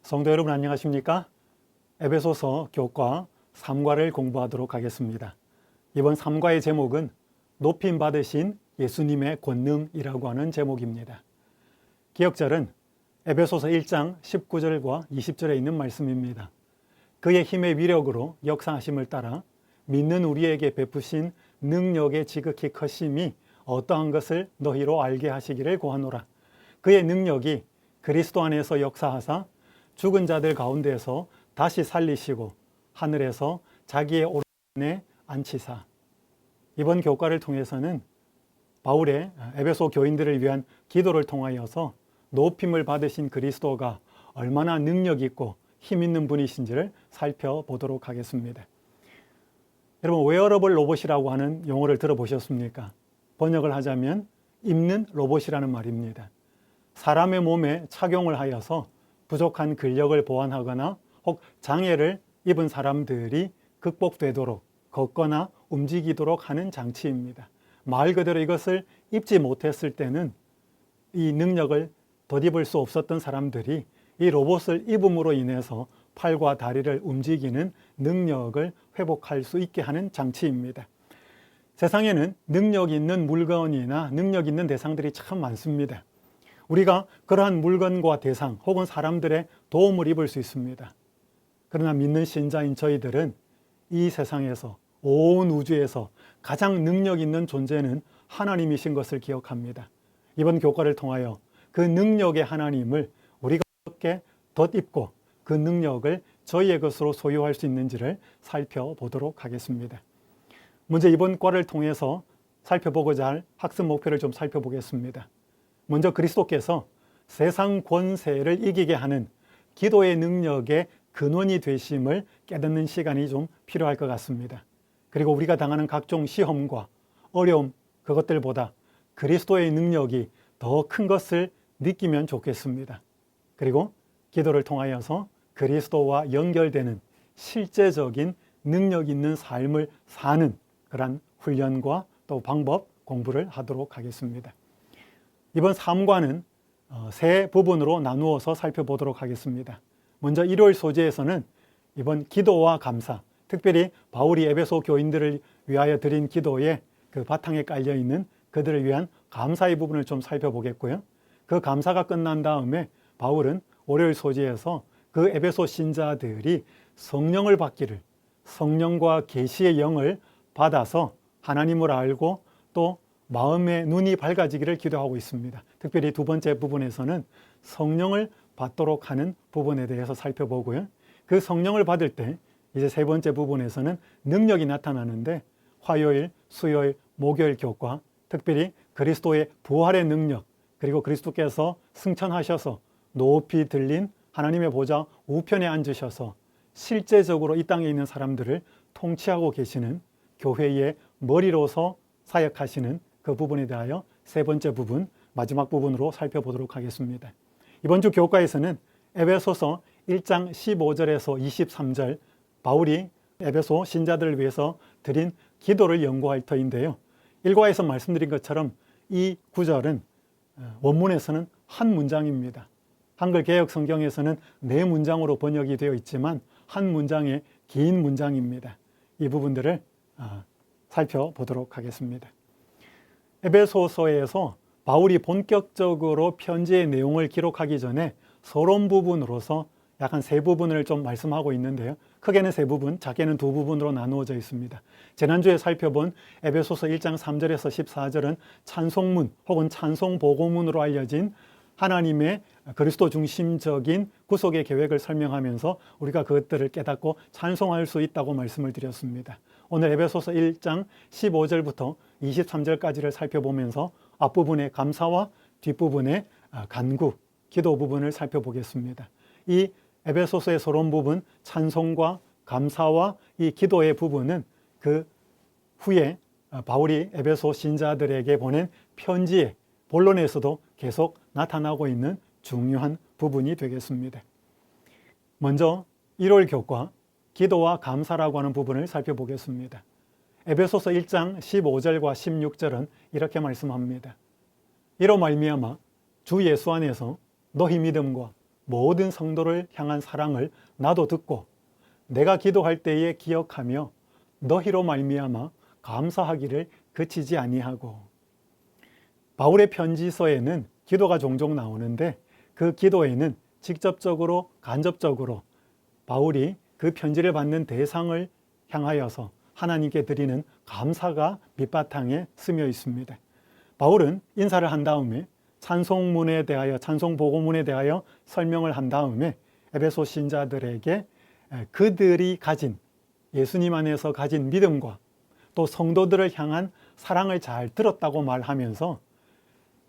성도 여러분 안녕하십니까? 에베소서 교과 3과를 공부하도록 하겠습니다. 이번 3과의 제목은 높임 받으신 예수님의 권능이라고 하는 제목입니다. 기억절은 에베소서 1장 19절과 20절에 있는 말씀입니다. 그의 힘의 위력으로 역사하심을 따라 믿는 우리에게 베푸신 능력의 지극히 크심이 어떠한 것을 너희로 알게 하시기를 구하노라. 그의 능력이 그리스도 안에서 역사하사 죽은 자들 가운데서 다시 살리시고 하늘에서 자기의 오른편에 앉히사. 이번 교과를 통해서는 바울의 에베소 교인들을 위한 기도를 통하여서 높임을 받으신 그리스도가 얼마나 능력 있고 힘 있는 분이신지를 살펴보도록 하겠습니다. 여러분, 웨어러블 로봇이라고 하는 용어를 들어보셨습니까? 번역을 하자면 입는 로봇이라는 말입니다. 사람의 몸에 착용을 하여서 부족한 근력을 보완하거나 혹 장애를 입은 사람들이 극복되도록 걷거나 움직이도록 하는 장치입니다. 말 그대로 이것을 입지 못했을 때는 이 능력을 덧입을 수 없었던 사람들이 이 로봇을 입음으로 인해서 팔과 다리를 움직이는 능력을 회복할 수 있게 하는 장치입니다. 세상에는 능력 있는 물건이나 능력 있는 대상들이 참 많습니다. 우리가 그러한 물건과 대상 혹은 사람들의 도움을 입을 수 있습니다. 그러나 믿는 신자인 저희들은 이 세상에서 온 우주에서 가장 능력 있는 존재는 하나님이신 것을 기억합니다. 이번 교과를 통하여 그 능력의 하나님을 우리가 어떻게 덧입고 그 능력을 저희의 것으로 소유할 수 있는지를 살펴보도록 하겠습니다. 먼저 이번 과를 통해서 살펴보고자 할 학습 목표를 좀 살펴보겠습니다. 먼저 그리스도께서 세상 권세를 이기게 하는 기도의 능력의 근원이 되심을 깨닫는 시간이 좀 필요할 것 같습니다. 그리고 우리가 당하는 각종 시험과 어려움, 그것들보다 그리스도의 능력이 더 큰 것을 느끼면 좋겠습니다. 그리고 기도를 통하여서 그리스도와 연결되는 실제적인 능력 있는 삶을 사는 그런 훈련과 또 방법 공부를 하도록 하겠습니다. 이번 3과는 세 부분으로 나누어서 살펴보도록 하겠습니다. 먼저 일요일 소재에서는 이번 기도와 감사, 특별히 바울이 에베소 교인들을 위하여 드린 기도에 그 바탕에 깔려 있는 그들을 위한 감사의 부분을 좀 살펴보겠고요. 그 감사가 끝난 다음에 바울은 월요일 소재에서 그 에베소 신자들이 성령을 받기를, 성령과 계시의 영을 받아서 하나님을 알고 또 마음의 눈이 밝아지기를 기도하고 있습니다. 특별히 두 번째 부분에서는 성령을 받도록 하는 부분에 대해서 살펴보고요. 그 성령을 받을 때 이제 세 번째 부분에서는 능력이 나타나는데 화요일, 수요일, 목요일 교과, 특별히 그리스도의 부활의 능력, 그리고 그리스도께서 승천하셔서 높이 들린 하나님의 보좌 우편에 앉으셔서 실제적으로 이 땅에 있는 사람들을 통치하고 계시는 교회의 머리로서 사역하시는 그 부분에 대하여 세 번째 부분, 마지막 부분으로 살펴보도록 하겠습니다. 이번 주 교과에서는 에베소서 1장 15절에서 23절 바울이 에베소 신자들을 위해서 드린 기도를 연구할 터인데요. 1과에서 말씀드린 것처럼 이 구절은 원문에서는 한 문장입니다. 한글 개역 성경에서는 네 문장으로 번역이 되어 있지만 한 문장의 긴 문장입니다. 이 부분들을 살펴보도록 하겠습니다. 에베소서에서 바울이 본격적으로 편지의 내용을 기록하기 전에 서론 부분으로서 약 한 세 부분을 좀 말씀하고 있는데요. 크게는 세 부분, 작게는 두 부분으로 나누어져 있습니다. 지난주에 살펴본 에베소서 1장 3절에서 14절은 찬송문 혹은 찬송보고문으로 알려진 하나님의 그리스도 중심적인 구속의 계획을 설명하면서 우리가 그것들을 깨닫고 찬송할 수 있다고 말씀을 드렸습니다. 오늘 에베소서 1장 15절부터 23절까지를 살펴보면서 앞부분의 감사와 뒷부분의 간구, 기도 부분을 살펴보겠습니다. 이 에베소서의 서론 부분, 찬송과 감사와 이 기도의 부분은 그 후에 바울이 에베소 신자들에게 보낸 편지의 본론에서도 계속 나타나고 있는 중요한 부분이 되겠습니다. 먼저 1월 교과, 기도와 감사라고 하는 부분을 살펴보겠습니다. 에베소서 1장 15절과 16절은 이렇게 말씀합니다. 이로 말미암아 주 예수 안에서 너희 믿음과 모든 성도를 향한 사랑을 나도 듣고 내가 기도할 때에 기억하며 너희로 말미암아 감사하기를 그치지 아니하고. 바울의 편지서에는 기도가 종종 나오는데 그 기도에는 직접적으로 간접적으로 바울이 그 편지를 받는 대상을 향하여서 하나님께 드리는 감사가 밑바탕에 스며 있습니다. 바울은 인사를 한 다음에 찬송문에 대하여, 찬송보고문에 대하여 설명을 한 다음에 에베소 신자들에게 그들이 가진, 예수님 안에서 가진 믿음과 또 성도들을 향한 사랑을 잘 들었다고 말하면서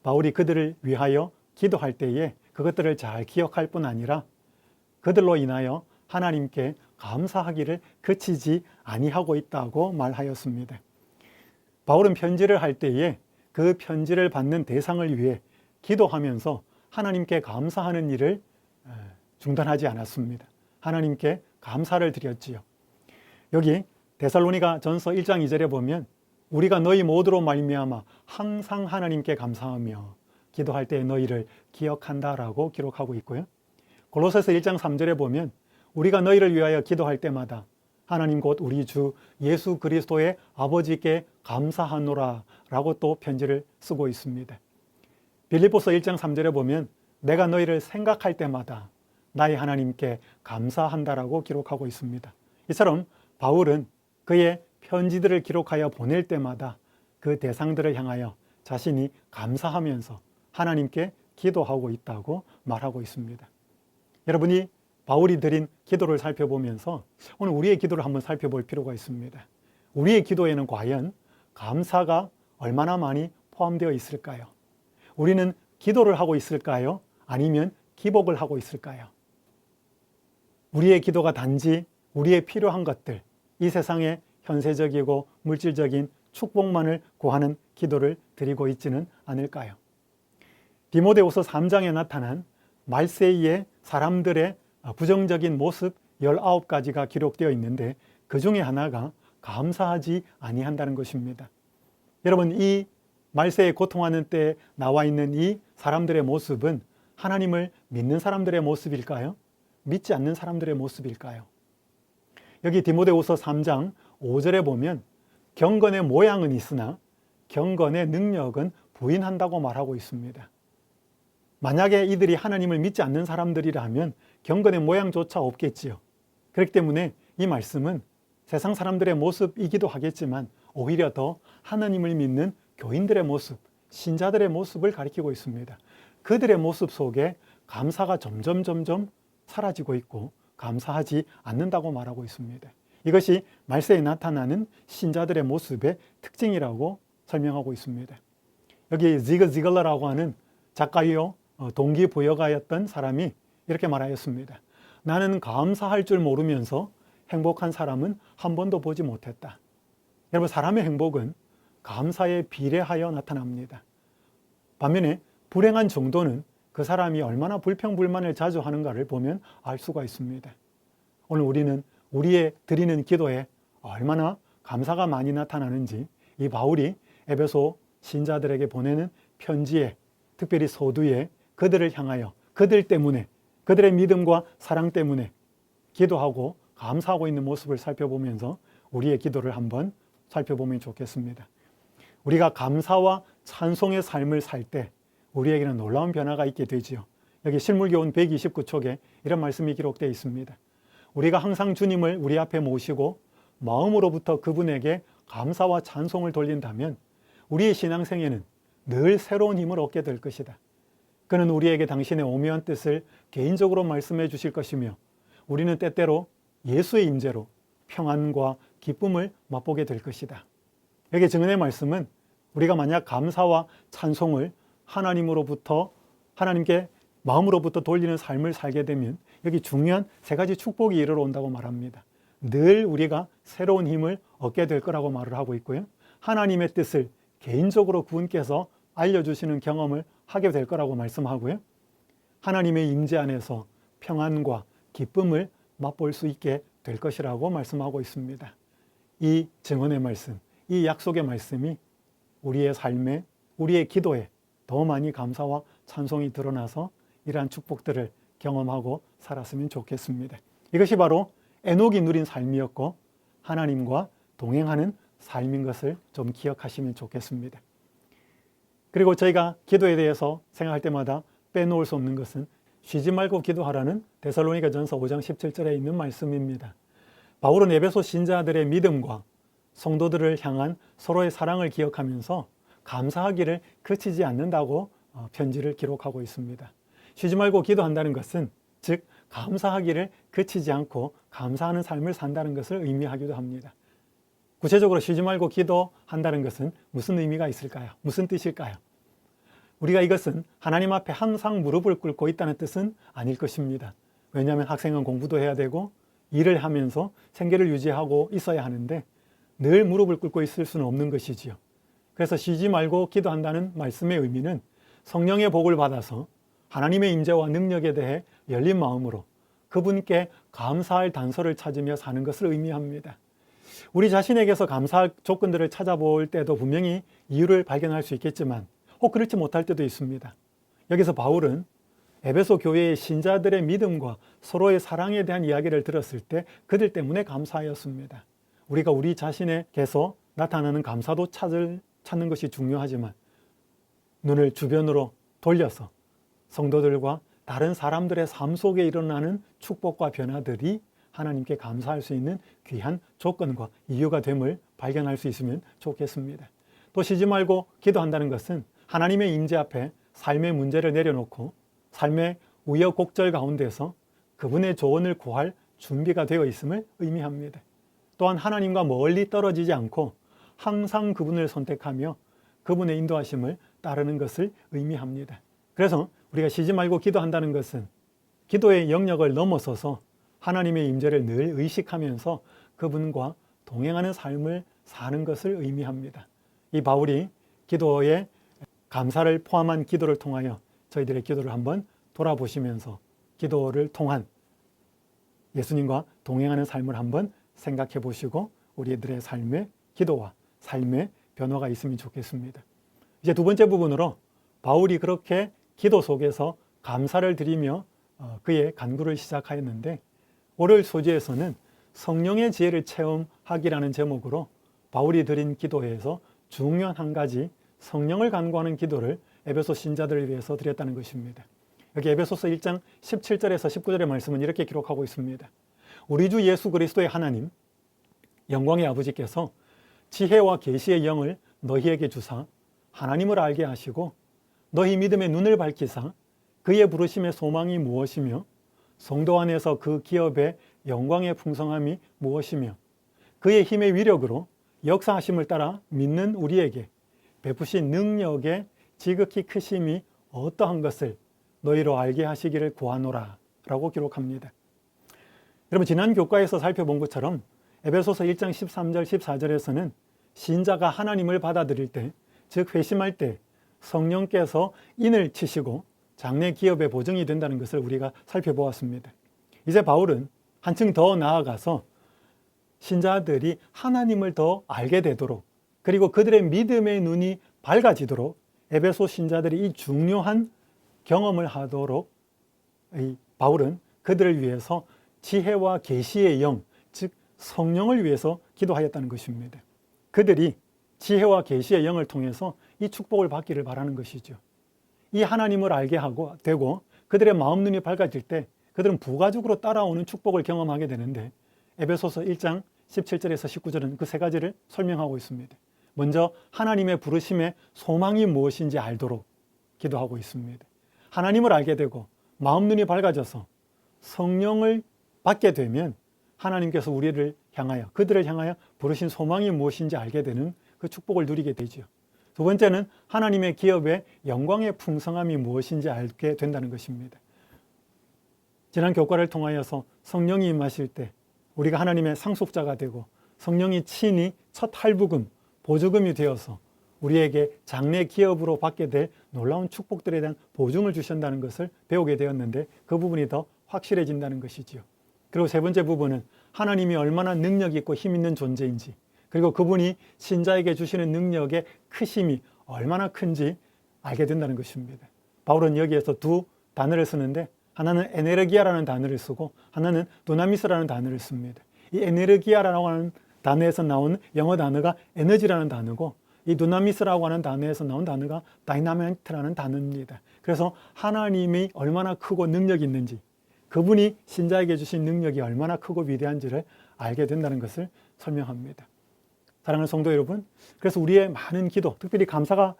바울이 그들을 위하여 기도할 때에 그것들을 잘 기억할 뿐 아니라 그들로 인하여 하나님께 감사하기를 그치지 아니하고 있다고 말하였습니다. 바울은 편지를 할 때에 그 편지를 받는 대상을 위해 기도하면서 하나님께 감사하는 일을 중단하지 않았습니다. 하나님께 감사를 드렸지요. 여기 데살로니가 전서 1장 2절에 보면 우리가 너희 모두로 말미암아 항상 하나님께 감사하며 기도할 때 너희를 기억한다라고 기록하고 있고요. 골로새서 1장 3절에 보면 우리가 너희를 위하여 기도할 때마다 하나님 곧 우리 주 예수 그리스도의 아버지께 감사하노라 라고 또 편지를 쓰고 있습니다. 빌립보서 1장 3절에 보면 내가 너희를 생각할 때마다 나의 하나님께 감사한다라고 기록하고 있습니다. 이처럼 바울은 그의 편지들을 기록하여 보낼 때마다 그 대상들을 향하여 자신이 감사하면서 하나님께 기도하고 있다고 말하고 있습니다. 여러분이 바울이 드린 기도를 살펴보면서 오늘 우리의 기도를 한번 살펴볼 필요가 있습니다. 우리의 기도에는 과연 감사가 얼마나 많이 포함되어 있을까요? 우리는 기도를 하고 있을까요? 아니면 기복을 하고 있을까요? 우리의 기도가 단지 우리의 필요한 것들, 이 세상의 현세적이고 물질적인 축복만을 구하는 기도를 드리고 있지는 않을까요? 디모데후서 3장에 나타난 말세이의 사람들의 부정적인 모습 19가지가 기록되어 있는데 그 중에 하나가 감사하지 아니한다는 것입니다. 여러분, 이 말세에 고통하는 때에 나와 있는 이 사람들의 모습은 하나님을 믿는 사람들의 모습일까요? 믿지 않는 사람들의 모습일까요? 여기 디모데후서 3장 5절에 보면 경건의 모양은 있으나 경건의 능력은 부인한다고 말하고 있습니다. 만약에 이들이 하나님을 믿지 않는 사람들이라면 경건의 모양조차 없겠지요. 그렇기 때문에 이 말씀은 세상 사람들의 모습이기도 하겠지만 오히려 더 하나님을 믿는 교인들의 모습, 신자들의 모습을 가리키고 있습니다. 그들의 모습 속에 감사가 점점 사라지고 있고 감사하지 않는다고 말하고 있습니다. 이것이 말세에 나타나는 신자들의 모습의 특징이라고 설명하고 있습니다. 여기 지그 지글러라고 하는 작가이요 동기부여가였던 사람이 이렇게 말하였습니다. 나는 감사할 줄 모르면서 행복한 사람은 한 번도 보지 못했다. 여러분, 사람의 행복은 감사에 비례하여 나타납니다. 반면에 불행한 정도는 그 사람이 얼마나 불평불만을 자주 하는가를 보면 알 수가 있습니다. 오늘 우리는 우리의 드리는 기도에 얼마나 감사가 많이 나타나는지 이 바울이 에베소 신자들에게 보내는 편지에, 특별히 서두에 그들을 향하여 그들 때문에, 그들의 믿음과 사랑 때문에 기도하고 감사하고 있는 모습을 살펴보면서 우리의 기도를 한번 살펴보면 좋겠습니다. 우리가 감사와 찬송의 삶을 살 때 우리에게는 놀라운 변화가 있게 되지요. 여기 실물교훈 129촉에 이런 말씀이 기록되어 있습니다. 우리가 항상 주님을 우리 앞에 모시고 마음으로부터 그분에게 감사와 찬송을 돌린다면 우리의 신앙생애는 늘 새로운 힘을 얻게 될 것이다. 그는 우리에게 당신의 오묘한 뜻을 개인적으로 말씀해 주실 것이며 우리는 때때로 예수의 임재로 평안과 기쁨을 맛보게 될 것이다. 여기 증언의 말씀은 우리가 만약 감사와 찬송을 하나님으로부터, 하나님께 마음으로부터 돌리는 삶을 살게 되면 여기 중요한 세 가지 축복이 이르러 온다고 말합니다. 늘 우리가 새로운 힘을 얻게 될 거라고 말을 하고 있고요. 하나님의 뜻을 개인적으로 그분께서 알려주시는 경험을 하게 될 거라고 말씀하고요. 하나님의 임재 안에서 평안과 기쁨을 맛볼 수 있게 될 것이라고 말씀하고 있습니다. 이 증언의 말씀, 이 약속의 말씀이 우리의 삶에, 우리의 기도에 더 많이 감사와 찬송이 드러나서 이러한 축복들을 경험하고 살았으면 좋겠습니다. 이것이 바로 에녹이 누린 삶이었고 하나님과 동행하는 삶인 것을 좀 기억하시면 좋겠습니다. 그리고 저희가 기도에 대해서 생각할 때마다 빼놓을 수 없는 것은 쉬지 말고 기도하라는 데살로니가전서 5장 17절에 있는 말씀입니다. 바울은 에베소 신자들의 믿음과 성도들을 향한 서로의 사랑을 기억하면서 감사하기를 그치지 않는다고 편지를 기록하고 있습니다. 쉬지 말고 기도한다는 것은 즉 감사하기를 그치지 않고 감사하는 삶을 산다는 것을 의미하기도 합니다. 구체적으로 쉬지 말고 기도한다는 것은 무슨 의미가 있을까요? 무슨 뜻일까요? 우리가 이것은 하나님 앞에 항상 무릎을 꿇고 있다는 뜻은 아닐 것입니다. 왜냐하면 학생은 공부도 해야 되고 일을 하면서 생계를 유지하고 있어야 하는데 늘 무릎을 꿇고 있을 수는 없는 것이지요. 그래서 쉬지 말고 기도한다는 말씀의 의미는 성령의 복을 받아서 하나님의 임재와 능력에 대해 열린 마음으로 그분께 감사할 단서를 찾으며 사는 것을 의미합니다. 우리 자신에게서 감사할 조건들을 찾아볼 때도 분명히 이유를 발견할 수 있겠지만 혹 그렇지 못할 때도 있습니다. 여기서 바울은 에베소 교회의 신자들의 믿음과 서로의 사랑에 대한 이야기를 들었을 때 그들 때문에 감사하였습니다. 우리가 우리 자신에게서 나타나는 감사도 찾는 것이 중요하지만 눈을 주변으로 돌려서 성도들과 다른 사람들의 삶 속에 일어나는 축복과 변화들이 하나님께 감사할 수 있는 귀한 조건과 이유가 됨을 발견할 수 있으면 좋겠습니다. 또 쉬지 말고 기도한다는 것은 하나님의 임재 앞에 삶의 문제를 내려놓고 삶의 우여곡절 가운데서 그분의 조언을 구할 준비가 되어 있음을 의미합니다. 또한 하나님과 멀리 떨어지지 않고 항상 그분을 선택하며 그분의 인도하심을 따르는 것을 의미합니다. 그래서 우리가 쉬지 말고 기도한다는 것은 기도의 영역을 넘어서서 하나님의 임재를 늘 의식하면서 그분과 동행하는 삶을 사는 것을 의미합니다. 이 바울이 기도에 감사를 포함한 기도를 통하여 저희들의 기도를 한번 돌아보시면서 기도를 통한 예수님과 동행하는 삶을 한번 생각해 보시고 우리들의 삶의 기도와 삶의 변화가 있으면 좋겠습니다. 이제 두 번째 부분으로 바울이 그렇게 기도 속에서 감사를 드리며 그의 간구를 시작하였는데 오늘 소재에서는 성령의 지혜를 체험하기라는 제목으로 바울이 드린 기도에서 중요한 한 가지 성령을 간구하는 기도를 에베소 신자들을 위해서 드렸다는 것입니다. 여기 에베소서 1장 17절에서 19절의 말씀은 이렇게 기록하고 있습니다. 우리 주 예수 그리스도의 하나님 영광의 아버지께서 지혜와 계시의 영을 너희에게 주사 하나님을 알게 하시고 너희 믿음의 눈을 밝히사 그의 부르심의 소망이 무엇이며 성도 안에서 그 기업의 영광의 풍성함이 무엇이며 그의 힘의 위력으로 역사하심을 따라 믿는 우리에게 베푸신 능력의 지극히 크심이 어떠한 것을 너희로 알게 하시기를 구하노라 라고 기록합니다. 여러분 지난 교과에서 살펴본 것처럼 에베소서 1장 13절 14절에서는 신자가 하나님을 받아들일 때, 즉 회심할 때 성령께서 인을 치시고 장래 기업의 보증이 된다는 것을 우리가 살펴보았습니다. 이제 바울은 한층 더 나아가서 신자들이 하나님을 더 알게 되도록 그리고 그들의 믿음의 눈이 밝아지도록 에베소 신자들이 이 중요한 경험을 하도록 바울은 그들을 위해서 지혜와 계시의 영, 즉 성령을 위해서 기도하였다는 것입니다. 그들이 지혜와 계시의 영을 통해서 이 축복을 받기를 바라는 것이죠. 이 하나님을 알게 하고 되고 그들의 마음 눈이 밝아질 때 그들은 부가적으로 따라오는 축복을 경험하게 되는데 에베소서 1장 17절에서 19절은 그 세 가지를 설명하고 있습니다. 먼저 하나님의 부르심의 소망이 무엇인지 알도록 기도하고 있습니다. 하나님을 알게 되고 마음 눈이 밝아져서 성령을 받게 되면 하나님께서 우리를 향하여 그들을 향하여 부르신 소망이 무엇인지 알게 되는 그 축복을 누리게 되죠. 두 번째는 하나님의 기업의 영광의 풍성함이 무엇인지 알게 된다는 것입니다. 지난 교과를 통하여서 성령이 임하실 때 우리가 하나님의 상속자가 되고 성령이 친히 첫 할부금, 보조금이 되어서 우리에게 장래 기업으로 받게 될 놀라운 축복들에 대한 보증을 주신다는 것을 배우게 되었는데 그 부분이 더 확실해진다는 것이지요. 그리고 세 번째 부분은 하나님이 얼마나 능력 있고 힘 있는 존재인지 그리고 그분이 신자에게 주시는 능력의 크심이 얼마나 큰지 알게 된다는 것입니다. 바울은 여기에서 두 단어를 쓰는데 하나는 에네르기아라는 단어를 쓰고 하나는 두나미스라는 단어를 씁니다. 이 에네르기아라고 하는 단어에서 나온 영어 단어가 에너지라는 단어고 이 두나미스라고 하는 단어에서 나온 단어가 다이나마이트라는 단어입니다. 그래서 하나님이 얼마나 크고 능력이 있는지, 그분이 신자에게 주신 능력이 얼마나 크고 위대한지를 알게 된다는 것을 설명합니다. 사랑하는 성도 여러분, 그래서 우리의 많은 기도, 특별히 감사가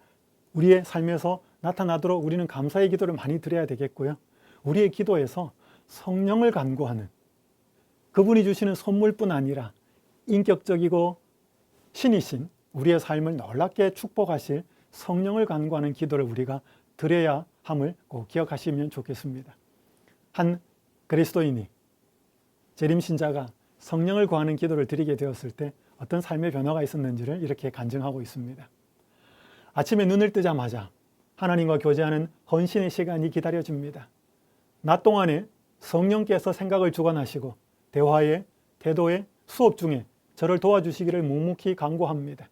우리의 삶에서 나타나도록 우리는 감사의 기도를 많이 드려야 되겠고요. 우리의 기도에서 성령을 간구하는, 그분이 주시는 선물뿐 아니라 인격적이고 신이신 우리의 삶을 놀랍게 축복하실 성령을 간구하는 기도를 우리가 드려야 함을 꼭 기억하시면 좋겠습니다. 한 그리스도인이, 재림신자가 성령을 구하는 기도를 드리게 되었을 때 어떤 삶의 변화가 있었는지를 이렇게 간증하고 있습니다. 아침에 눈을 뜨자마자 하나님과 교제하는 헌신의 시간이 기다려집니다. 낮 동안에 성령께서 생각을 주관하시고 대화에, 태도에, 수업 중에 저를 도와주시기를 묵묵히 간구합니다.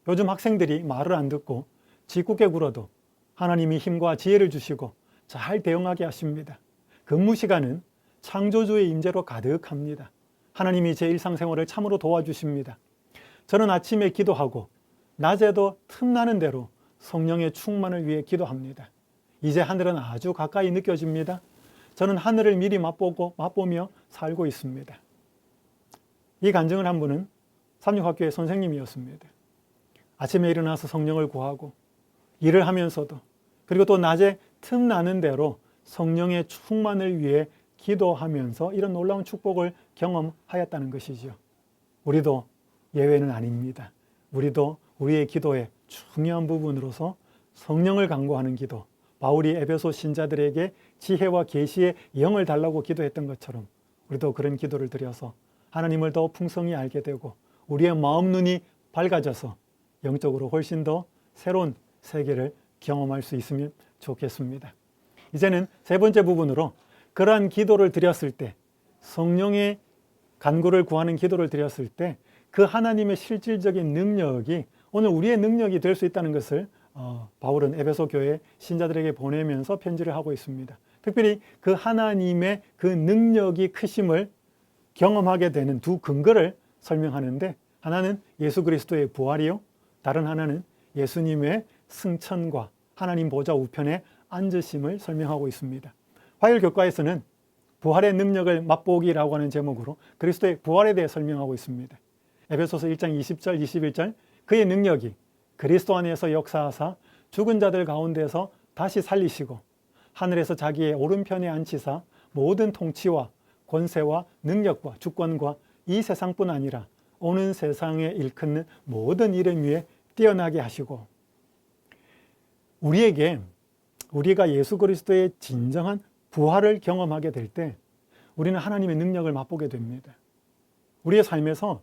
요즘 학생들이 말을 안 듣고 짓궂게 굴어도 하나님이 힘과 지혜를 주시고 잘 대응하게 하십니다. 근무 시간은 창조주의 임재로 가득합니다. 하나님이 제 일상생활을 참으로 도와주십니다. 저는 아침에 기도하고 낮에도 틈나는 대로 성령의 충만을 위해 기도합니다. 이제 하늘은 아주 가까이 느껴집니다. 저는 하늘을 미리 맛보며 살고 있습니다. 이 간증을 한 분은 삼육학교의 선생님이었습니다. 아침에 일어나서 성령을 구하고 일을 하면서도, 그리고 또 낮에 틈나는 대로 성령의 충만을 위해 기도하면서 이런 놀라운 축복을 경험하였다는 것이죠. 우리도 예외는 아닙니다. 우리도 우리의 기도의 중요한 부분으로서 성령을 간구하는 기도, 바울이 에베소 신자들에게 지혜와 계시의 영을 달라고 기도했던 것처럼 우리도 그런 기도를 드려서 하나님을 더 풍성히 알게 되고 우리의 마음 눈이 밝아져서 영적으로 훨씬 더 새로운 세계를 경험할 수 있으면 좋겠습니다. 이제는 세 번째 부분으로 그러한 기도를 드렸을 때, 성령의 간구를 구하는 기도를 드렸을 때 그 하나님의 실질적인 능력이 오늘 우리의 능력이 될 수 있다는 것을 바울은 에베소 교회 신자들에게 보내면서 편지를 하고 있습니다. 특별히 그 하나님의 그 능력이 크심을 경험하게 되는 두 근거를 설명하는데, 하나는 예수 그리스도의 부활이요, 다른 하나는 예수님의 승천과 하나님 보좌 우편에 앉으심을 설명하고 있습니다. 화요일 교과에서는 부활의 능력을 맛보기라고 하는 제목으로 그리스도의 부활에 대해 설명하고 있습니다. 에베소서 1장 20절, 21절, 그의 능력이 그리스도 안에서 역사하사 죽은 자들 가운데서 다시 살리시고 하늘에서 자기의 오른편에 앉히사 모든 통치와 권세와 능력과 주권과 이 세상뿐 아니라 오는 세상에 일컫는 모든 이름 위에 뛰어나게 하시고, 우리가 예수 그리스도의 진정한 부활을 경험하게 될 때 우리는 하나님의 능력을 맛보게 됩니다. 우리의 삶에서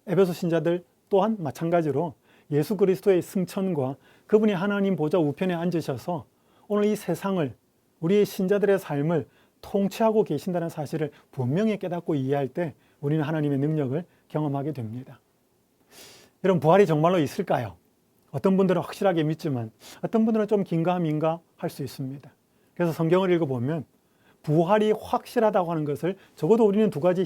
에베소 신자들 또한 마찬가지로 예수 그리스도의 승천과 그분이 하나님 보좌 우편에 앉으셔서 오늘 이 세상을, 우리의 신자들의 삶을 통치하고 계신다는 사실을 분명히 깨닫고 이해할 때 우리는 하나님의 능력을 경험하게 됩니다. 여러분, 부활이 정말로 있을까요? 어떤 분들은 확실하게 믿지만 어떤 분들은 좀 긴가민가 할 수 있습니다. 그래서 성경을 읽어보면 부활이 확실하다고 하는 것을 적어도 우리는 두 가지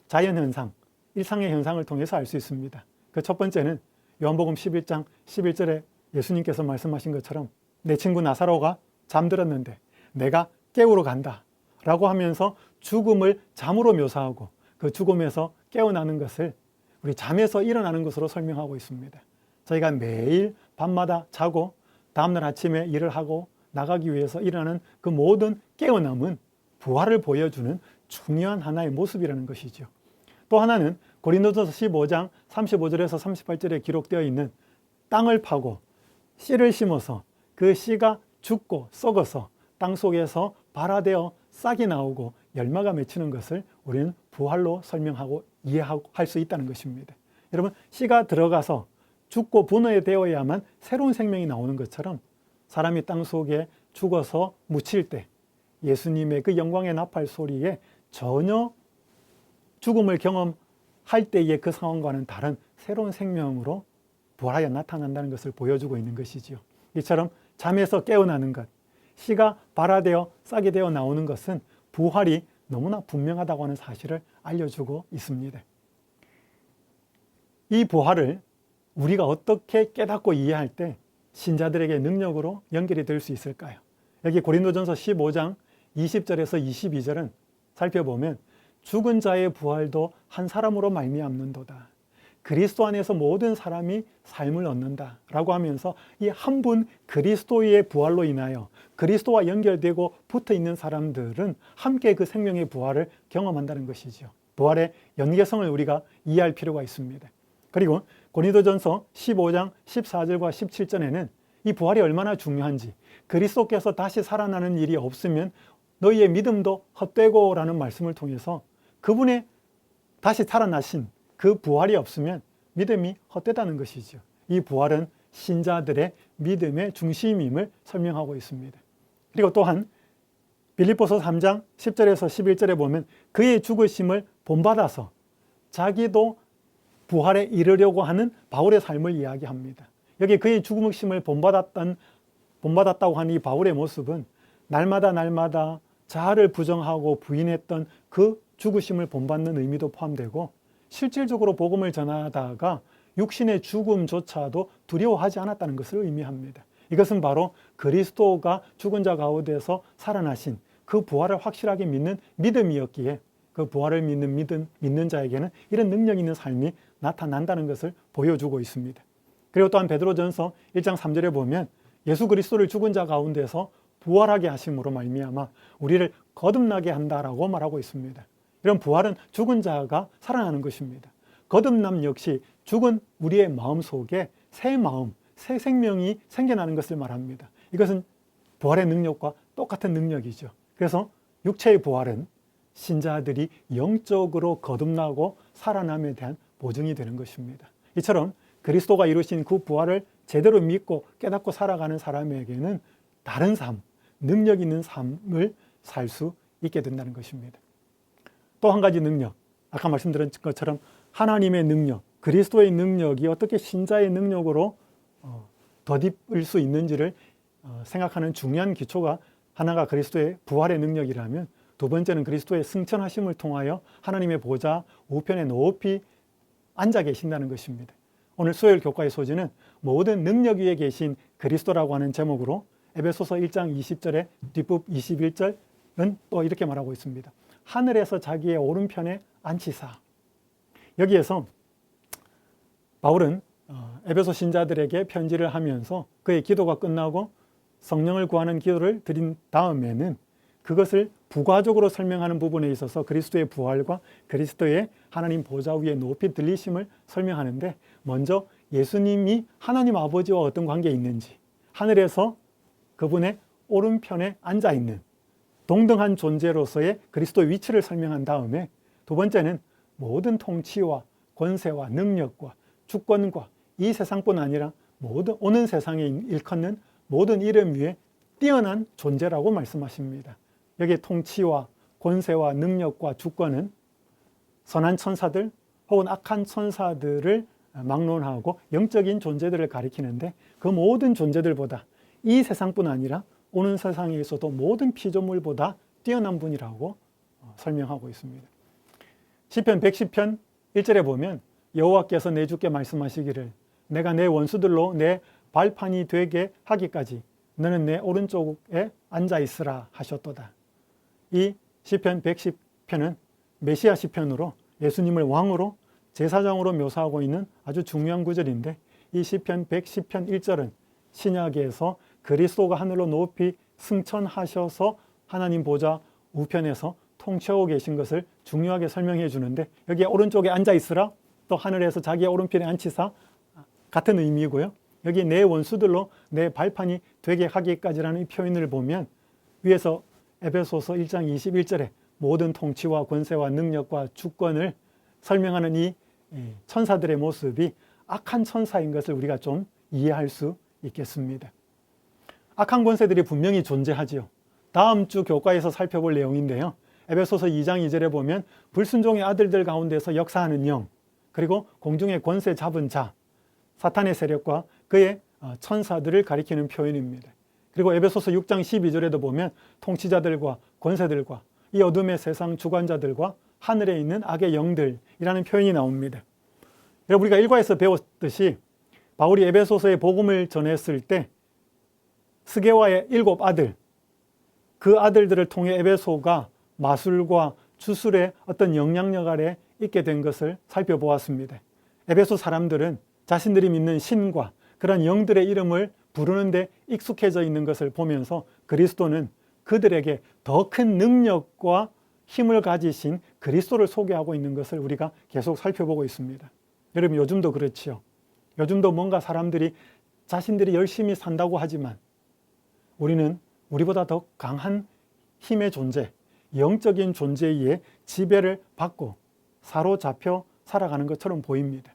자연현상, 일상의 현상을 통해서 알 수 있습니다. 그 첫 번째는 요한복음 11장 11절에 예수님께서 말씀하신 것처럼 내 친구 나사로가 잠들었는데 내가 깨우러 간다 라고 하면서 죽음을 잠으로 묘사하고 그 죽음에서 깨어나는 것을 우리 잠에서 일어나는 것으로 설명하고 있습니다. 저희가 매일 밤마다 자고 다음날 아침에 일을 하고 나가기 위해서 일어나는 그 모든 깨어남은 부활을 보여주는 중요한 하나의 모습이라는 것이죠. 또 하나는 고린도전서 15장 35절에서 38절에 기록되어 있는 땅을 파고 씨를 심어서 그 씨가 죽고 썩어서 땅 속에서 발화되어 싹이 나오고 열매가 맺히는 것을 우리는 부활로 설명하고 이해할 수 있다는 것입니다. 여러분, 씨가 들어가서 죽고 분해되어야만 새로운 생명이 나오는 것처럼 사람이 땅 속에 죽어서 묻힐 때 예수님의 그 영광의 나팔 소리에 전혀 죽음을 경험할 때의 그 상황과는 다른 새로운 생명으로 부활하여 나타난다는 것을 보여주고 있는 것이죠. 이처럼 잠에서 깨어나는 것, 씨가 발화되어 싹이 되어 나오는 것은 부활이 너무나 분명하다고 하는 사실을 알려주고 있습니다. 이 부활을 우리가 어떻게 깨닫고 이해할 때 신자들에게 능력으로 연결이 될 수 있을까요? 여기 고린도전서 15장 20절에서 22절은 살펴보면 죽은 자의 부활도 한 사람으로 말미암는도다. 그리스도 안에서 모든 사람이 삶을 얻는다 라고 하면서 이 한 분 그리스도의 부활로 인하여 그리스도와 연결되고 붙어 있는 사람들은 함께 그 생명의 부활을 경험한다는 것이죠. 부활의 연계성을 우리가 이해할 필요가 있습니다. 그리고 고린도전서 15장 14절과 17절에는 이 부활이 얼마나 중요한지, 그리스도께서 다시 살아나는 일이 없으면 너희의 믿음도 헛되고 라는 말씀을 통해서 그분의 다시 살아나신 그 부활이 없으면 믿음이 헛되다는 것이죠. 이 부활은 신자들의 믿음의 중심임을 설명하고 있습니다. 그리고 또한 빌립보서 3장 10절에서 11절에 보면 그의 죽으심을 본받아서 자기도 부활에 이르려고 하는 바울의 삶을 이야기합니다. 여기 그의 죽으심을 본받았다고 하는 이 바울의 모습은 날마다 자아를 부정하고 부인했던 그 죽으심을 본받는 의미도 포함되고, 실질적으로 복음을 전하다가 육신의 죽음조차도 두려워하지 않았다는 것을 의미합니다. 이것은 바로 그리스도가 죽은 자 가운데서 살아나신 그 부활을 확실하게 믿는 믿음이었기에 그 부활을 믿는 자에게는 이런 능력 있는 삶이 나타난다는 것을 보여주고 있습니다. 그리고 또한 베드로전서 1장 3절에 보면 예수 그리스도를 죽은 자 가운데서 부활하게 하심으로 말미암아 우리를 거듭나게 한다라고 말하고 있습니다. 이런 부활은 죽은 자가 살아나는 것입니다. 거듭남 역시 죽은 우리의 마음 속에 새 마음, 새 생명이 생겨나는 것을 말합니다. 이것은 부활의 능력과 똑같은 능력이죠. 그래서 육체의 부활은 신자들이 영적으로 거듭나고 살아남에 대한 보증이 되는 것입니다. 이처럼 그리스도가 이루신 그 부활을 제대로 믿고 깨닫고 살아가는 사람에게는 다른 삶, 능력 있는 삶을 살 수 있게 된다는 것입니다. 또 한 가지 능력, 아까 말씀드린 것처럼 하나님의 능력, 그리스도의 능력이 어떻게 신자의 능력으로 덧입을 수 있는지를 생각하는 중요한 기초가 하나가 그리스도의 부활의 능력이라면, 두 번째는 그리스도의 승천하심을 통하여 하나님의 보좌 우편에 높이 앉아 계신다는 것입니다. 오늘 수요일 교과의 소지는 모든 능력 위에 계신 그리스도라고 하는 제목으로 에베소서 1장 20절에 뒷부분 21절은 또 이렇게 말하고 있습니다. 하늘에서 자기의 오른편에 앉히사. 여기에서 바울은 에베소 신자들에게 편지를 하면서 그의 기도가 끝나고 성령을 구하는 기도를 드린 다음에는 그것을 부가적으로 설명하는 부분에 있어서 그리스도의 부활과 그리스도의 하나님 보좌 위에 높이 들리심을 설명하는데, 먼저 예수님이 하나님 아버지와 어떤 관계에 있는지, 하늘에서 그분의 오른편에 앉아있는 동등한 존재로서의 그리스도의 위치를 설명한 다음에, 두 번째는 모든 통치와 권세와 능력과 주권과 이 세상뿐 아니라 모든 오는 세상에 일컫는 모든 이름 위에 뛰어난 존재라고 말씀하십니다. 여기에 통치와 권세와 능력과 주권은 선한 천사들 혹은 악한 천사들을 막론하고 영적인 존재들을 가리키는데, 그 모든 존재들보다 이 세상뿐 아니라 오는 세상에 있어도 모든 피조물보다 뛰어난 분이라고 설명하고 있습니다. 시편 110편 1절에 보면 여호와께서 내 주께 말씀하시기를 내가 내 원수들로 내 발판이 되게 하기까지 너는 내 오른쪽에 앉아 있으라 하셨도다. 이 시편 110편은 메시아 시편으로 예수님을 왕으로 제사장으로 묘사하고 있는 아주 중요한 구절인데, 이 시편 110편 1절은 신약에서 그리스도가 하늘로 높이 승천하셔서 하나님 보좌 우편에서 통치하고 계신 것을 중요하게 설명해 주는데, 여기에 오른쪽에 앉아 있으라, 또 하늘에서 자기의 오른편에 앉히사 같은 의미고요. 여기 내 원수들로 내 발판이 되게 하기까지라는 이 표현을 보면 위에서 에베소서 1장 21절에 모든 통치와 권세와 능력과 주권을 설명하는 이 천사들의 모습이 악한 천사인 것을 우리가 좀 이해할 수 있겠습니다. 악한 권세들이 분명히 존재하지요. 다음 주 교과에서 살펴볼 내용인데요. 에베소서 2장 2절에 보면 불순종의 아들들 가운데서 역사하는 영, 그리고 공중의 권세 잡은 자, 사탄의 세력과 그의 천사들을 가리키는 표현입니다. 그리고 에베소서 6장 12절에도 보면 통치자들과 권세들과 이 어둠의 세상 주관자들과 하늘에 있는 악의 영들이라는 표현이 나옵니다. 여러분, 우리가 일과에서 배웠듯이 바울이 에베소서의 복음을 전했을 때 스게와의 7 아들, 그 아들들을 통해 에베소가 마술과 주술의 어떤 영향력 아래 있게 된 것을 살펴보았습니다. 에베소 사람들은 자신들이 믿는 신과 그런 영들의 이름을 부르는데 익숙해져 있는 것을 보면서 그리스도는 그들에게 더 큰 능력과 힘을 가지신 그리스도를 소개하고 있는 것을 우리가 계속 살펴보고 있습니다. 여러분, 요즘도 그렇지요. 요즘도 뭔가 사람들이 자신들이 열심히 산다고 하지만 우리는 우리보다 더 강한 힘의 존재, 영적인 존재에 의해 지배를 받고 사로잡혀 살아가는 것처럼 보입니다.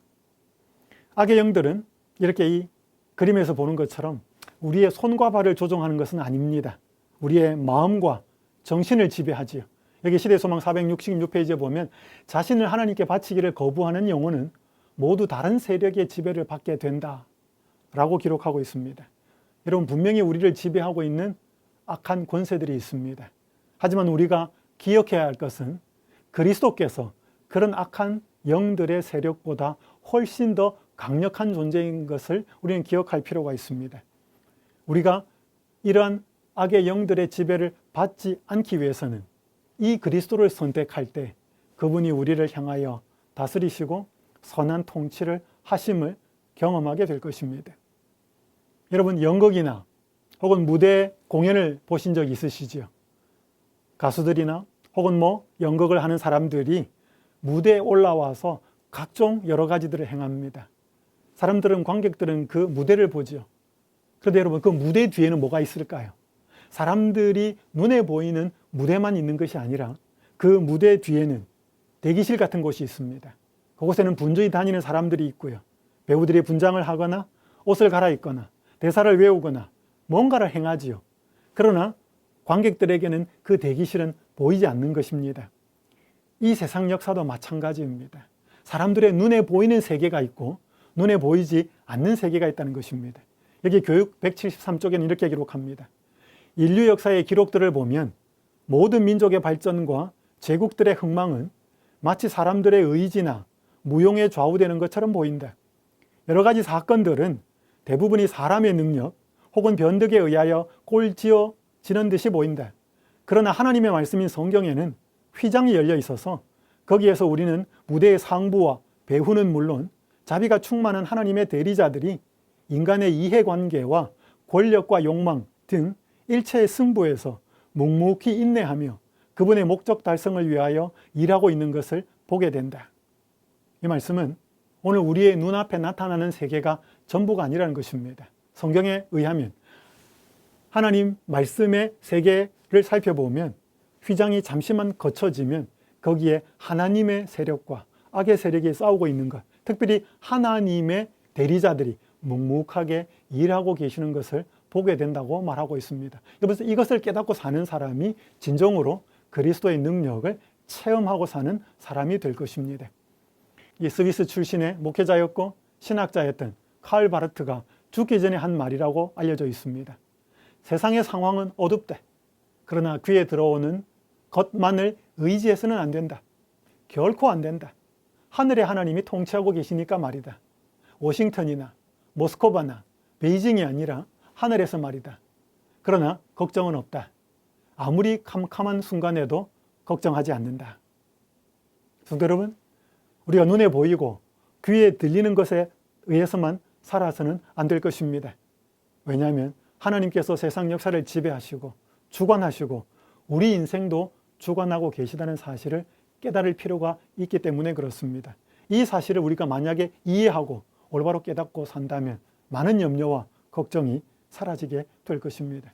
악의 영들은 이렇게 이 그림에서 보는 것처럼 우리의 손과 발을 조종하는 것은 아닙니다. 우리의 마음과 정신을 지배하지요. 여기 시대소망 466페이지에 보면 자신을 하나님께 바치기를 거부하는 영혼은 모두 다른 세력의 지배를 받게 된다 라고 기록하고 있습니다. 여러분, 분명히 우리를 지배하고 있는 악한 권세들이 있습니다. 하지만 우리가 기억해야 할 것은 그리스도께서 그런 악한 영들의 세력보다 훨씬 더 강력한 존재인 것을 우리는 기억할 필요가 있습니다. 우리가 이러한 악의 영들의 지배를 받지 않기 위해서는 이 그리스도를 선택할 때 그분이 우리를 향하여 다스리시고 선한 통치를 하심을 경험하게 될 것입니다. 여러분, 연극이나 혹은 무대 공연을 보신 적 있으시죠? 가수들이나 혹은 연극을 하는 사람들이 무대에 올라와서 각종 여러 가지들을 행합니다. 사람들은, 관객들은 그 무대를 보죠. 그런데 여러분, 그 무대 뒤에는 뭐가 있을까요? 사람들이 눈에 보이는 무대만 있는 것이 아니라 그 무대 뒤에는 대기실 같은 곳이 있습니다. 그곳에는 분주히 다니는 사람들이 있고요. 배우들이 분장을 하거나 옷을 갈아입거나 대사를 외우거나 뭔가를 행하지요. 그러나 관객들에게는 그 대기실은 보이지 않는 것입니다. 이 세상 역사도 마찬가지입니다. 사람들의 눈에 보이는 세계가 있고 눈에 보이지 않는 세계가 있다는 것입니다. 여기 교육 173쪽에는 이렇게 기록합니다. 인류 역사의 기록들을 보면 모든 민족의 발전과 제국들의 흥망은 마치 사람들의 의지나 무용에 좌우되는 것처럼 보인다. 여러 가지 사건들은 대부분이 사람의 능력 혹은 변덕에 의하여 꼴지어지는 듯이 보인다. 그러나 하나님의 말씀인 성경에는 휘장이 열려 있어서 거기에서 우리는 무대의 상부와 배후는 물론 자비가 충만한 하나님의 대리자들이 인간의 이해관계와 권력과 욕망 등 일체의 승부에서 묵묵히 인내하며 그분의 목적 달성을 위하여 일하고 있는 것을 보게 된다. 이 말씀은 오늘 우리의 눈앞에 나타나는 세계가 전부가 아니라는 것입니다. 성경에 의하면 하나님 말씀의 세계를 살펴보면 휘장이 잠시만 거쳐지면 거기에 하나님의 세력과 악의 세력이 싸우고 있는 것, 특별히 하나님의 대리자들이 묵묵하게 일하고 계시는 것을 보게 된다고 말하고 있습니다. 그래서 이것을 깨닫고 사는 사람이 진정으로 그리스도의 능력을 체험하고 사는 사람이 될 것입니다. 이 스위스 출신의 목회자였고 신학자였던 칼 바르트가 죽기 전에 한 말이라고 알려져 있습니다. 세상의 상황은 어둡다. 그러나 귀에 들어오는 것만을 의지해서는 안 된다. 결코 안 된다. 하늘의 하나님이 통치하고 계시니까 말이다. 워싱턴이나 모스크바나 베이징이 아니라 하늘에서 말이다. 그러나 걱정은 없다. 아무리 캄캄한 순간에도 걱정하지 않는다. 성도 여러분, 우리가 눈에 보이고 귀에 들리는 것에 의해서만 살아서는 안 될 것입니다. 왜냐하면 하나님께서 세상 역사를 지배하시고 주관하시고 우리 인생도 주관하고 계시다는 사실을 깨달을 필요가 있기 때문에 그렇습니다. 이 사실을 우리가 만약에 이해하고 올바로 깨닫고 산다면 많은 염려와 걱정이 사라지게 될 것입니다.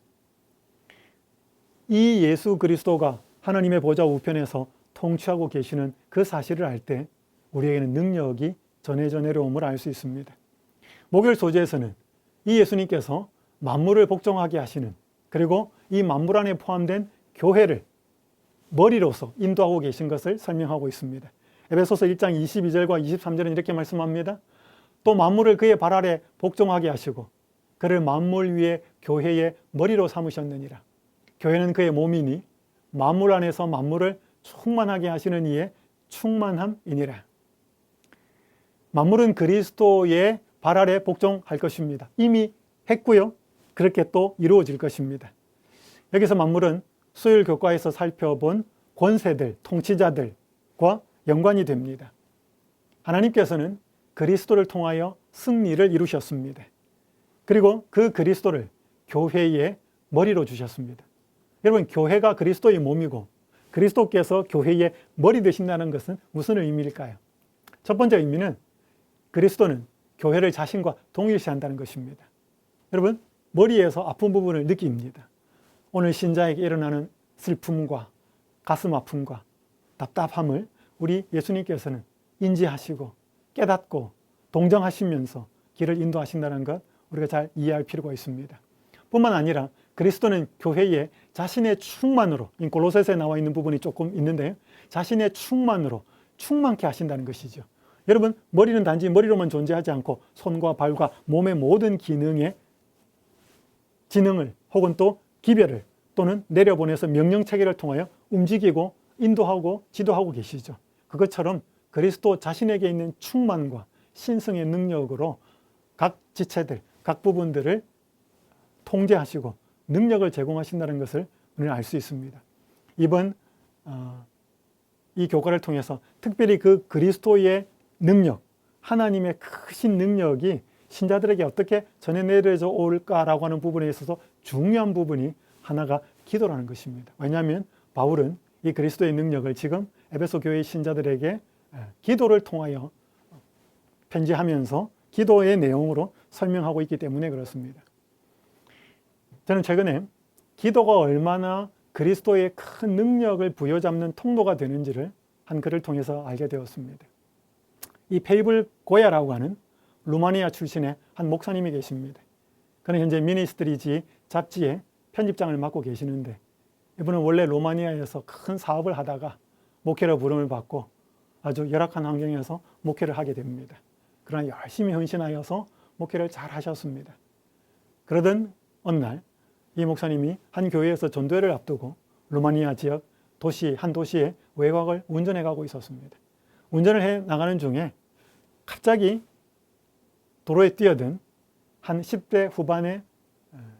이 예수 그리스도가 하나님의 보좌 우편에서 통치하고 계시는 그 사실을 알 때 우리에게는 능력이 전해져 내려옴을 알 수 있습니다. 목요일 소재에서는 이 예수님께서 만물을 복종하게 하시는, 그리고 이 만물 안에 포함된 교회를 머리로서 인도하고 계신 것을 설명하고 있습니다. 에베소서 1장 22절과 23절은 이렇게 말씀합니다. 또 만물을 그의 발 아래 복종하게 하시고 그를 만물 위에 교회의 머리로 삼으셨느니라. 교회는 그의 몸이니 만물 안에서 만물을 충만하게 하시는 이의 충만함이니라. 만물은 그리스도의 발 아래 복종할 것입니다. 이미 했고요. 그렇게 또 이루어질 것입니다. 여기서 만물은 수요일 교과에서 살펴본 권세들, 통치자들과 연관이 됩니다. 하나님께서는 그리스도를 통하여 승리를 이루셨습니다. 그리고 그 그리스도를 교회의 머리로 주셨습니다. 여러분, 교회가 그리스도의 몸이고 그리스도께서 교회의 머리 되신다는 것은 무슨 의미일까요? 첫 번째 의미는 그리스도는 교회를 자신과 동일시한다는 것입니다. 여러분, 머리에서 아픈 부분을 느낍니다. 오늘 신자에게 일어나는 슬픔과 가슴 아픔과 답답함을 우리 예수님께서는 인지하시고 깨닫고 동정하시면서 길을 인도하신다는 것, 우리가 잘 이해할 필요가 있습니다. 뿐만 아니라 그리스도는 교회에 자신의 충만으로, 골로새서에 나와 있는 부분이 조금 있는데요, 자신의 충만으로 충만케 하신다는 것이죠. 여러분, 머리는 단지 머리로만 존재하지 않고 손과 발과 몸의 모든 기능의 지능을 혹은 또 기별을 또는 내려보내서 명령체계를 통하여 움직이고 인도하고 지도하고 계시죠. 그것처럼 그리스도 자신에게 있는 충만과 신성의 능력으로 각 지체들, 각 부분들을 통제하시고 능력을 제공하신다는 것을 우리는 알 수 있습니다. 이번 이 교과를 통해서 특별히 그 그리스도의 능력, 하나님의 크신 능력이 신자들에게 어떻게 전해 내려져 올까라고 하는 부분에 있어서 중요한 부분이 하나가 기도라는 것입니다. 왜냐하면 바울은 이 그리스도의 능력을 지금 에베소 교회의 신자들에게 기도를 통하여 편지하면서 기도의 내용으로 설명하고 있기 때문에 그렇습니다. 저는 최근에 기도가 얼마나 그리스도의 큰 능력을 부여잡는 통로가 되는지를 한 글을 통해서 알게 되었습니다. 이 페이블 고야라고 하는 루마니아 출신의 한 목사님이 계십니다. 그는 현재 미니스트리지 잡지의 편집장을 맡고 계시는데, 이분은 원래 로마니아에서 큰 사업을 하다가 목회로 부름을 받고 아주 열악한 환경에서 목회를 하게 됩니다. 그러나 열심히 헌신하여서 목회를 잘 하셨습니다. 그러던 어느 날 이 목사님이 한 교회에서 전도회를 앞두고 루마니아 지역 한 도시의 외곽을 운전해 가고 있었습니다. 운전을 해 나가는 중에 갑자기 도로에 뛰어든 한 10대 후반의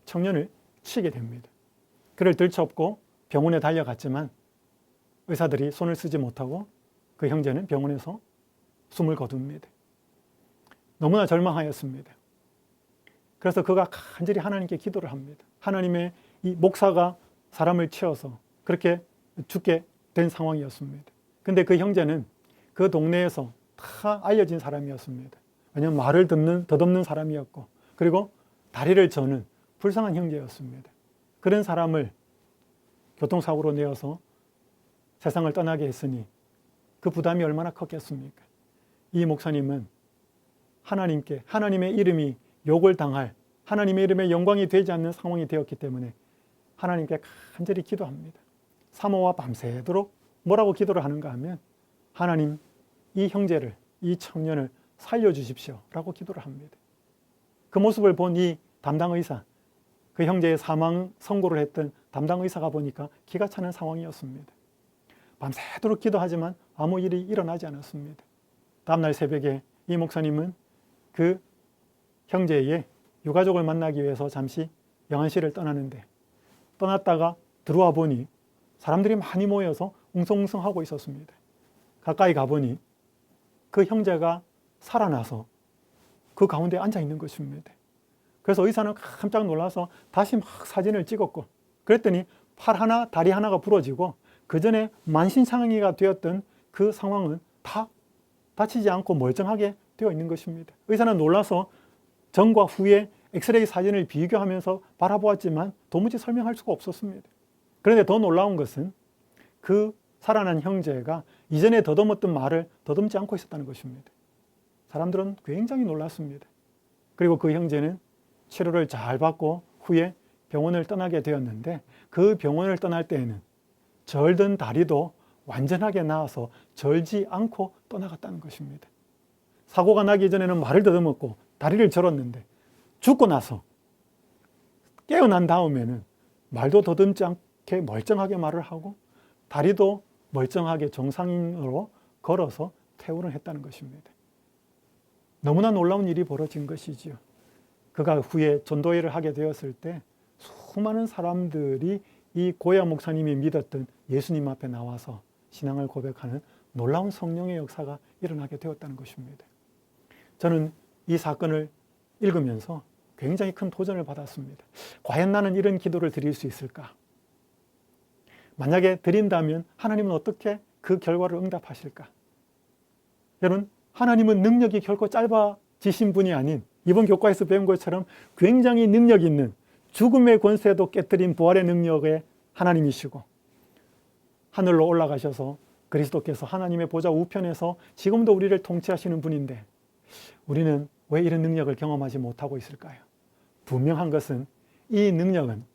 청년을 치게 됩니다. 그를 들쳐업고 병원에 달려갔지만 의사들이 손을 쓰지 못하고 그 형제는 병원에서 숨을 거둡니다. 너무나 절망하였습니다. 그래서 그가 간절히 하나님께 기도를 합니다. 하나님의 이 목사가 사람을 치어서 그렇게 죽게 된 상황이었습니다. 근데 그 형제는 그 동네에서 다 알려진 사람이었습니다. 왜냐하면 말을 더듬는 사람이었고, 그리고 다리를 저는 불쌍한 형제였습니다. 그런 사람을 교통사고로 내어서 세상을 떠나게 했으니 그 부담이 얼마나 컸겠습니까? 이 목사님은 하나님께 하나님의 이름이 욕을 당할, 하나님의 이름에 영광이 되지 않는 상황이 되었기 때문에 하나님께 간절히 기도합니다. 사모와 밤새도록 뭐라고 기도를 하는가 하면, 하나님, 이 형제를, 이 청년을 살려주십시오 라고 기도를 합니다. 그 모습을 본 이 담당 의사, 그 형제의 사망 선고를 했던 담당 의사가 보니까 기가 차는 상황이었습니다. 밤새도록 기도하지만 아무 일이 일어나지 않았습니다. 다음날 새벽에 이 목사님은 그 형제의 유가족을 만나기 위해서 잠시 영안실을 떠나는데, 떠났다가 들어와 보니 사람들이 많이 모여서 웅성웅성하고 있었습니다. 가까이 가보니 그 형제가 살아나서 그 가운데 앉아 있는 것입니다. 그래서 의사는 깜짝 놀라서 다시 막 사진을 찍었고, 그랬더니 팔 하나, 다리 하나가 부러지고 그 전에 만신창이가 되었던 그 상황은 다 다치지 않고 멀쩡하게 되어 있는 것입니다. 의사는 놀라서 전과 후에 엑스레이 사진을 비교하면서 바라보았지만 도무지 설명할 수가 없었습니다. 그런데 더 놀라운 것은 그 살아난 형제가 이전에 더듬었던 말을 더듬지 않고 있었다는 것입니다. 사람들은 굉장히 놀랐습니다. 그리고 그 형제는 치료를 잘 받고 후에 병원을 떠나게 되었는데, 그 병원을 떠날 때에는 절든 다리도 완전하게 나아서 절지 않고 떠나갔다는 것입니다. 사고가 나기 전에는 말을 더듬었고 다리를 절었는데, 죽고 나서 깨어난 다음에는 말도 더듬지 않게 멀쩡하게 말을 하고 다리도 멀쩡하게 정상인으로 걸어서 퇴원을 했다는 것입니다. 너무나 놀라운 일이 벌어진 것이지요. 그가 후에 전도회를 하게 되었을 때 수많은 사람들이 이 고야 목사님이 믿었던 예수님 앞에 나와서 신앙을 고백하는 놀라운 성령의 역사가 일어나게 되었다는 것입니다. 저는 이 사건을 읽으면서 굉장히 큰 도전을 받았습니다. 과연 나는 이런 기도를 드릴 수 있을까? 만약에 드린다면 하나님은 어떻게 그 결과를 응답하실까? 여러분, 하나님은 능력이 결코 짧아지신 분이 아닌 이번 교과에서 배운 것처럼 굉장히 능력 있는 죽음의 권세도 깨뜨린 부활의 능력의 하나님이시고 하늘로 올라가셔서 그리스도께서 하나님의 보좌 우편에서 지금도 우리를 통치하시는 분인데 우리는 왜 이런 능력을 경험하지 못하고 있을까요? 분명한 것은 이 능력은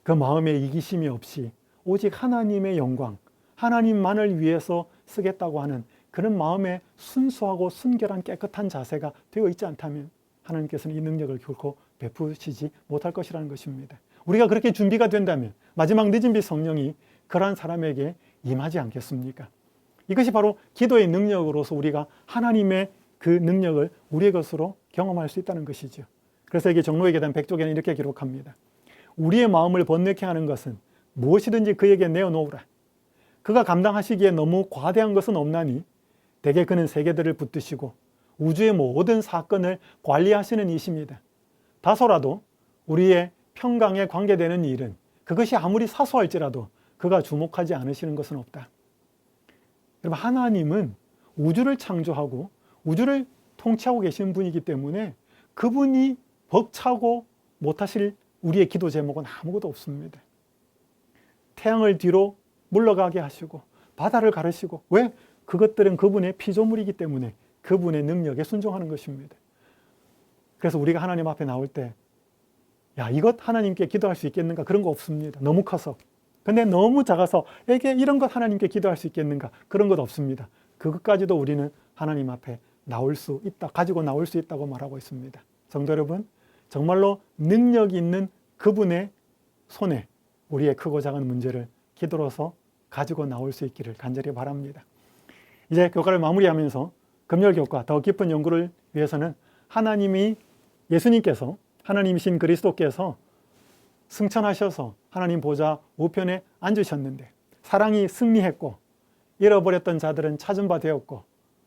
그 마음에 이기심이 없이 오직 하나님의 영광, 하나님만을 위해서 쓰겠다고 하는 그런 마음에 순수하고 순결한 깨끗한 자세가 되어 있지 않다면 하나님께서는 이 능력을 결코 베푸시지 못할 것이라는 것입니다. 우리가 그렇게 준비가 된다면 마지막 늦은 빛 성령이 그러한 사람에게 임하지 않겠습니까? 이것이 바로 기도의 능력으로서 우리가 하나님의 그 능력을 우리의 것으로 경험할 수 있다는 것이죠. 그래서 여기 종로의 계단 100쪽에는 이렇게 기록합니다. 우리의 마음을 번뇌케 하는 것은 무엇이든지 그에게 내어놓으라. 그가 감당하시기에 너무 과대한 것은 없나니 대개 그는 세계들을 붙드시고 우주의 모든 사건을 관리하시는 이십니다. 다소라도 우리의 평강에 관계되는 일은 그것이 아무리 사소할지라도 그가 주목하지 않으시는 것은 없다. 여러분, 하나님은 우주를 창조하고 우주를 통치하고 계시는 분이기 때문에 그분이 벅차고 못하실 우리의 기도 제목은 아무것도 없습니다. 태양을 뒤로 물러가게 하시고 바다를 가르시고, 왜? 그것들은 그분의 피조물이기 때문에 그분의 능력에 순종하는 것입니다. 그래서 우리가 하나님 앞에 나올 때 이것 하나님께 기도할 수 있겠는가? 그런 거 없습니다. 너무 커서. 근데 너무 작아서 이런 것 하나님께 기도할 수 있겠는가? 그런 것 없습니다. 그것까지도 우리는 하나님 앞에 나올 수 있다, 가지고 나올 수 있다고 말하고 있습니다. 성도 여러분, 정말로 능력 있는 그분의 손에 우리의 크고 작은 문제를 기도로서 가지고 나올 수 있기를 간절히 바랍니다. 이제 교과를 마무리하면서 금요일 교과 더 깊은 연구를 위해서는 하나님이 예수님께서 하나님이신 그리스도께서 승천하셔서 하나님 보좌 우편에 앉으셨는데 사랑이 승리했고 잃어버렸던 자들은 찾은 바 되었고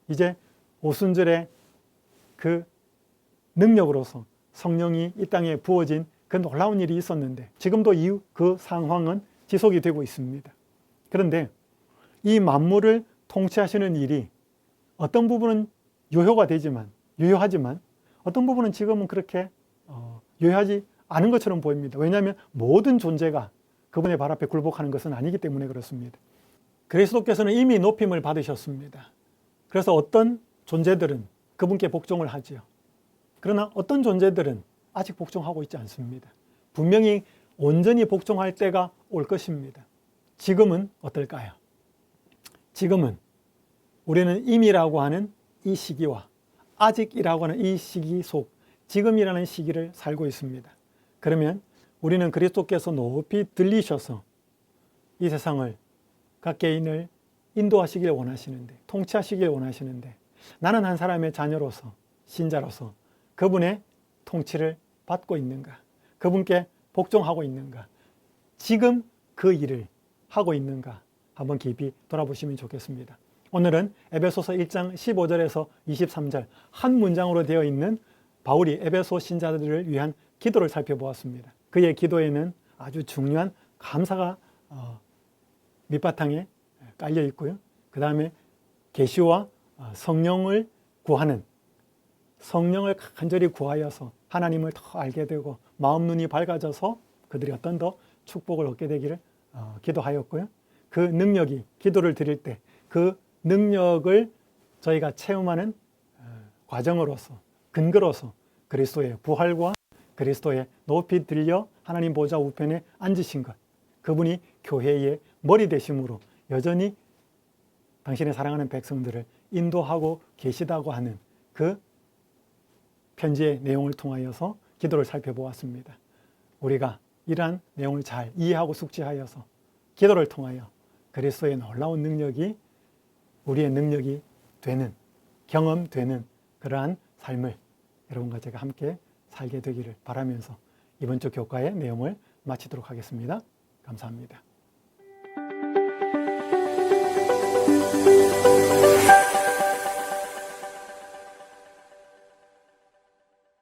이제 오순절의 그 능력으로서 성령이 이 땅에 부어진 그 놀라운 일이 있었는데 지금도 그 상황은 지속이 되고 있습니다. 그런데 이 만물을 통치하시는 일이 어떤 부분은 유효하지만 어떤 부분은 지금은 그렇게 유효하지 않은 것처럼 보입니다. 왜냐하면 모든 존재가 그분의 발 앞에 굴복하는 것은 아니기 때문에 그렇습니다. 그리스도께서는 이미 높임을 받으셨습니다. 그래서 어떤 존재들은 그분께 복종을 하지요. 그러나 어떤 존재들은 아직 복종하고 있지 않습니다. 분명히 온전히 복종할 때가 올 것입니다. 지금은 어떨까요? 지금은 우리는 임이라고 하는 이 시기와 아직이라고 하는 이 시기 속 지금이라는 시기를 살고 있습니다. 그러면 우리는 그리스도께서 높이 들리셔서 이 세상을, 각 개인을 인도하시길 원하시는데, 통치하시길 원하시는데 나는 한 사람의 자녀로서, 신자로서 그분의 통치를 받고 있는가? 그분께 복종하고 있는가? 지금 그 일을 하고 있는가? 한번 깊이 돌아보시면 좋겠습니다. 오늘은 에베소서 1장 15절에서 23절 한 문장으로 되어 있는 바울이 에베소 신자들을 위한 기도를 살펴보았습니다. 그의 기도에는 아주 중요한 감사가 밑바탕에 깔려 있고요. 그 다음에 계시와 성령을 구하는, 성령을 간절히 구하여서 하나님을 더 알게 되고 마음 눈이 밝아져서 그들이 어떤 더 축복을 얻게 되기를 기도하였고요. 그 능력이, 기도를 드릴 때 그 능력을 저희가 체험하는 과정으로서, 근거로서 그리스도의 부활과 그리스도의 높이 들려 하나님 보좌 우편에 앉으신 것, 그분이 교회의 머리 되심으로 여전히 당신의 사랑하는 백성들을 인도하고 계시다고 하는 그 편지의 내용을 통하여서 기도를 살펴보았습니다. 우리가 이러한 내용을 잘 이해하고 숙지하여서 기도를 통하여 그리스도의 놀라운 능력이 우리의 능력이 되는, 경험되는 그러한 삶을 여러분과 제가 함께 살게 되기를 바라면서 이번 주 교과의 내용을 마치도록 하겠습니다. 감사합니다.